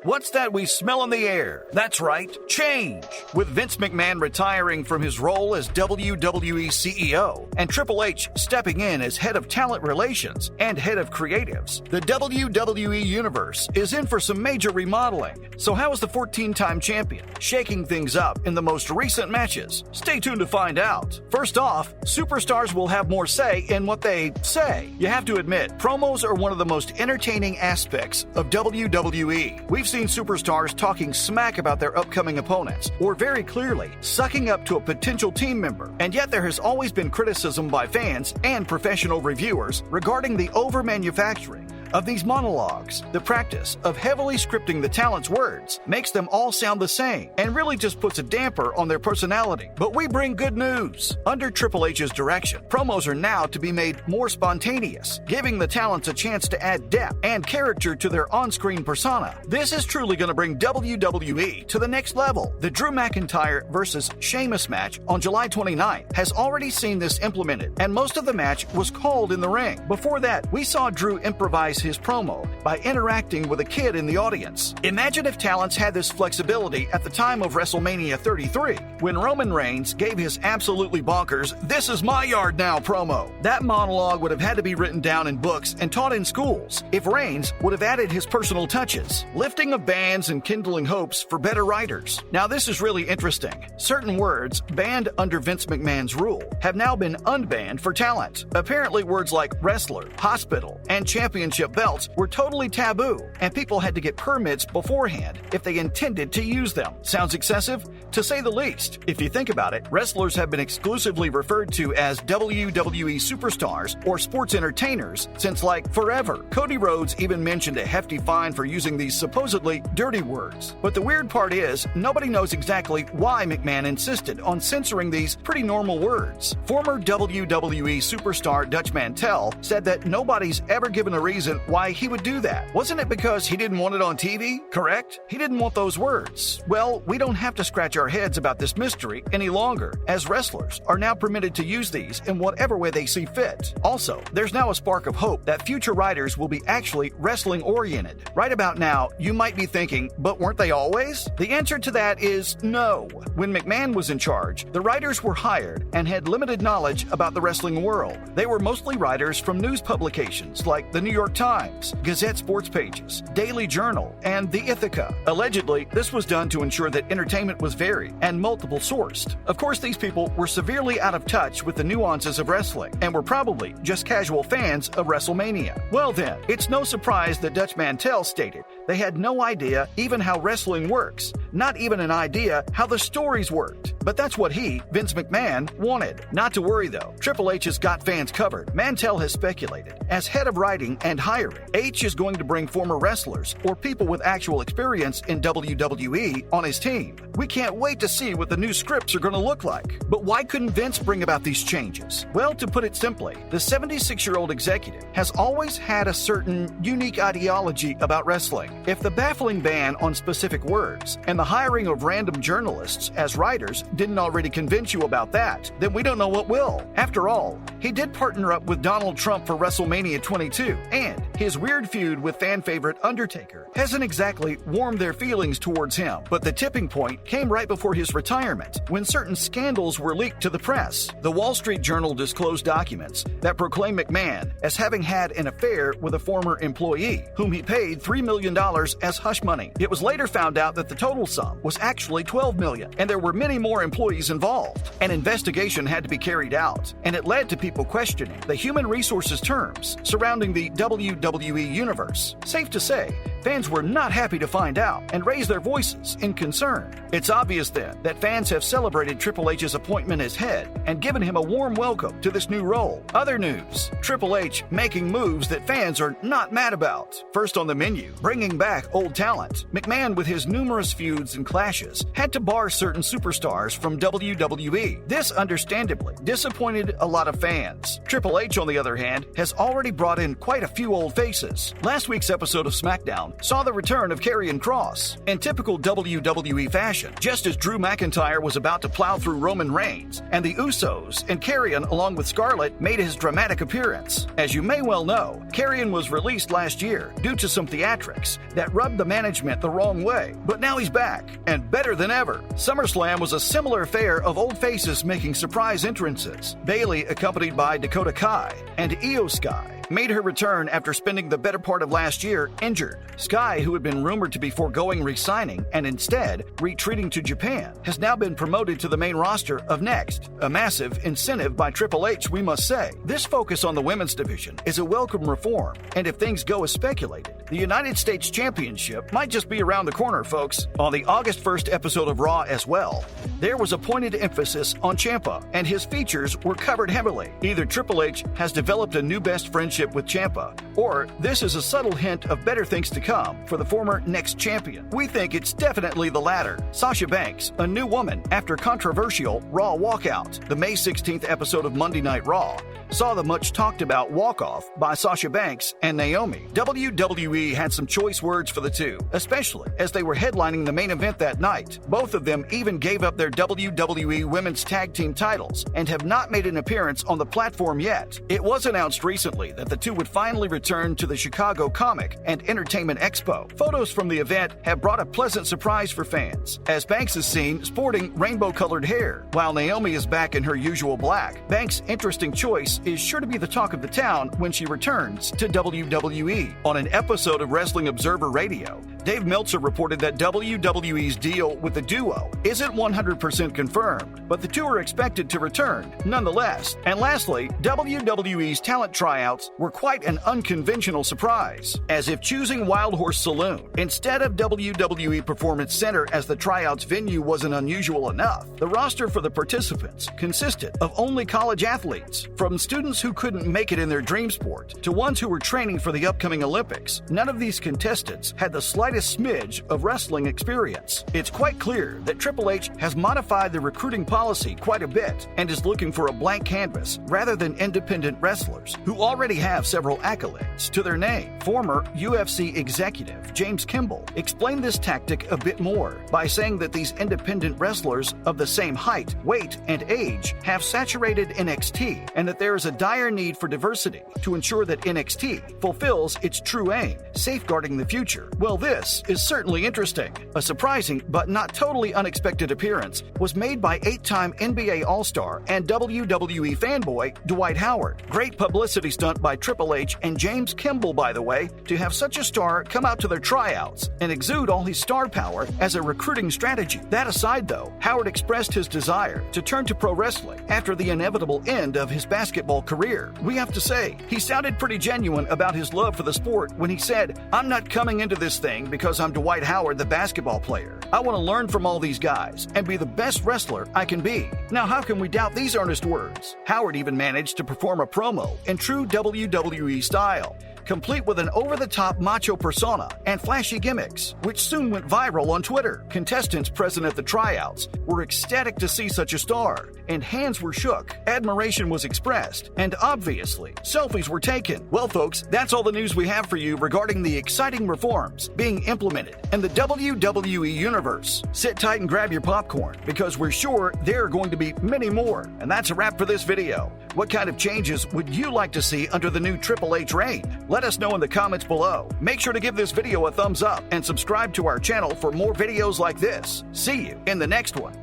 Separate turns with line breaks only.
What's that we smell in the air? That's right, change. With Vince McMahon retiring from his role as WWE CEO and Triple H stepping in as head of talent relations and head of creatives, the WWE Universe is in for some major remodeling. So how is the 14-time champion shaking things up in the most recent matches? Stay tuned to find out. First off, superstars will have more say in what they say. You have to admit, promos are one of the most entertaining aspects of WWE. We've seen superstars talking smack about their upcoming opponents, or very clearly sucking up to a potential team member. And yet there has always been criticism by fans and professional reviewers regarding the over-manufacturing of these monologues. The practice of heavily scripting the talent's words makes them all sound the same and really just puts a damper on their personality. But we bring good news. Under Triple H's direction, promos are now to be made more spontaneous, giving the talents a chance to add depth and character to their on-screen persona. This is truly going to bring WWE to the next level. The Drew McIntyre versus Sheamus match on July 29th has already seen this implemented, and most of the match was called in the ring. Before that, we saw Drew improvise his promo by interacting with a kid in the audience. Imagine if talents had this flexibility at the time of WrestleMania 33, when Roman Reigns gave his absolutely bonkers "This is my yard now" promo. That monologue would have had to be written down in books and taught in schools if Reigns would have added his personal touches, lifting of bands and kindling hopes for better writers. Now this is really interesting. Certain words banned under Vince McMahon's rule have now been unbanned for talent. Apparently words like wrestler, hospital, and championship belts were totally taboo, and people had to get permits beforehand if they intended to use them. Sounds excessive? To say the least. If you think about it, wrestlers have been exclusively referred to as WWE superstars or sports entertainers since like forever. Cody Rhodes even mentioned a hefty fine for using these supposedly dirty words. But the weird part is, nobody knows exactly why McMahon insisted on censoring these pretty normal words. Former WWE superstar Dutch Mantel said that nobody's ever given a reason why he would do that. Wasn't it because he didn't want it on TV? Correct? He didn't want those words. Well, we don't have to scratch our heads about this mystery any longer, as wrestlers are now permitted to use these in whatever way they see fit. Also, there's now a spark of hope that future writers will be actually wrestling-oriented. Right about now, you might be thinking, but weren't they always? The answer to that is no. When McMahon was in charge, the writers were hired and had limited knowledge about the wrestling world. They were mostly writers from news publications like the New York Times, Gazette Sports Pages, Daily Journal, and the Ithaca. Allegedly, this was done to ensure that entertainment was varied and multiple sourced. Of course, these people were severely out of touch with the nuances of wrestling and were probably just casual fans of WrestleMania. Well then, it's no surprise that Dutch Mantel stated they had no idea even how wrestling works, not even an idea how the stories worked. But that's what he, Vince McMahon, wanted. Not to worry though, Triple H has got fans covered. Mantel has speculated, as head of writing and hiring, H is going to bring former wrestlers or people with actual experience in WWE on his team. We can't wait to see what the new scripts are going to look like. But why couldn't Vince bring about these changes? Well, to put it simply, the 76-year-old executive has always had a certain unique ideology about wrestling. If the baffling ban on specific words and the hiring of random journalists as writers didn't already convince you about that, then we don't know what will. After all, he did partner up with Donald Trump for WrestleMania 22, and his weird feud with fan favorite Undertaker hasn't exactly warmed their feelings towards him. But the tipping point came right before his retirement, when certain scandals were leaked to the press. The Wall Street Journal disclosed documents that proclaim McMahon as having had an affair with a former employee, whom he paid $3 million as hush money. It was later found out that the total sum was actually $12 million, and there were many more employees involved. An investigation had to be carried out, and it led to people questioning the human resources terms surrounding the WWE Universe. Safe to say, fans were not happy to find out and raised their voices in concern. It's obvious then that fans have celebrated Triple H's appointment as head and given him a warm welcome to this new role. Other news: Triple H making moves that fans are not mad about. First on the menu, bringing back old talent. McMahon, with his numerous feuds and clashes, had to bar certain superstars from WWE. This understandably disappointed a lot of fans. Triple H, on the other hand, has already brought in quite a few old faces. Last week's episode of SmackDown SmackDown saw the return of Karrion Kross. In typical WWE fashion, just as Drew McIntyre was about to plow through Roman Reigns, and the Usos and Karrion, along with Scarlett, made his dramatic appearance. As you may well know, Karrion was released last year due to some theatrics that rubbed the management the wrong way, but now he's back, and better than ever. SummerSlam was a similar affair of old faces making surprise entrances. Bayley, accompanied by Dakota Kai, and Io Sky, made her return after spending the better part of last year injured. Sky, who had been rumored to be foregoing re-signing and instead retreating to Japan, has now been promoted to the main roster of Next, a massive incentive by Triple H, we must say. This focus on the women's division is a welcome reform, and if things go as speculated, the United States Championship might just be around the corner, folks. On the August 1st episode of Raw as well, there was a pointed emphasis on Ciampa, and his features were covered heavily. Either Triple H has developed a new best friendship with Ciampa, or this is a subtle hint of better things to come for the former Next champion. We think it's definitely the latter. Sasha Banks, a new woman after controversial Raw walkout. The May 16th episode of Monday Night Raw saw the much talked about walk-off by Sasha Banks and Naomi. WWE had some choice words for the two, especially as they were headlining the main event that night. Both of them even gave up their WWE Women's Tag Team titles and have not made an appearance on the platform yet. It was announced recently that the two would finally return to the Chicago Comic and Entertainment Expo. Photos from the event have brought a pleasant surprise for fans, as Banks is seen sporting rainbow-colored hair, while Naomi is back in her usual black. Banks' interesting choice is sure to be the talk of the town when she returns to WWE. On an episode of Wrestling Observer Radio, Dave Meltzer reported that WWE's deal with the duo isn't 100% confirmed, but the two are expected to return nonetheless. And lastly, WWE's talent tryouts were quite an unconventional surprise, as if choosing Wild Horse Saloon instead of WWE Performance Center as the tryouts venue wasn't unusual enough. The roster for the participants consisted of only college athletes, from students who couldn't make it in their dream sport to ones who were training for the upcoming Olympics. None of these contestants had the slightest smidge of wrestling experience. It's quite clear that Triple H has modified the recruiting policy quite a bit and is looking for a blank canvas rather than independent wrestlers who already have several accolades to their name. Former UFC executive James Kimball explained this tactic a bit more by saying that these independent wrestlers of the same height, weight, and age have saturated NXT, and that there is a dire need for diversity to ensure that NXT fulfills its true aim, safeguarding the future. Well, this is certainly interesting. A surprising but not totally unexpected appearance was made by 8-time NBA All-Star and WWE fanboy Dwight Howard. Great publicity stunt by Triple H and James Kimball, by the way, to have such a star come out to their tryouts and exude all his star power as a recruiting strategy. That aside, though, Howard expressed his desire to turn to pro wrestling after the inevitable end of his basketball career. We have to say, he sounded pretty genuine about his love for the sport when he said, "I'm not coming into this thing because I'm Dwight Howard, the basketball player. I want to learn from all these guys and be the best wrestler I can be." Now, how can we doubt these earnest words? Howard even managed to perform a promo in true WWE style, complete with an over-the-top macho persona and flashy gimmicks, which soon went viral on Twitter. Contestants present at the tryouts were ecstatic to see such a star, and hands were shook, admiration was expressed, and obviously, selfies were taken. Well, folks, that's all the news we have for you regarding the exciting reforms being implemented in the WWE Universe. Sit tight and grab your popcorn, because we're sure there are going to be many more. And that's a wrap for this video. What kind of changes would you like to see under the new Triple H reign? Let us know in the comments below. Make sure to give this video a thumbs up and subscribe to our channel for more videos like this. See you in the next one.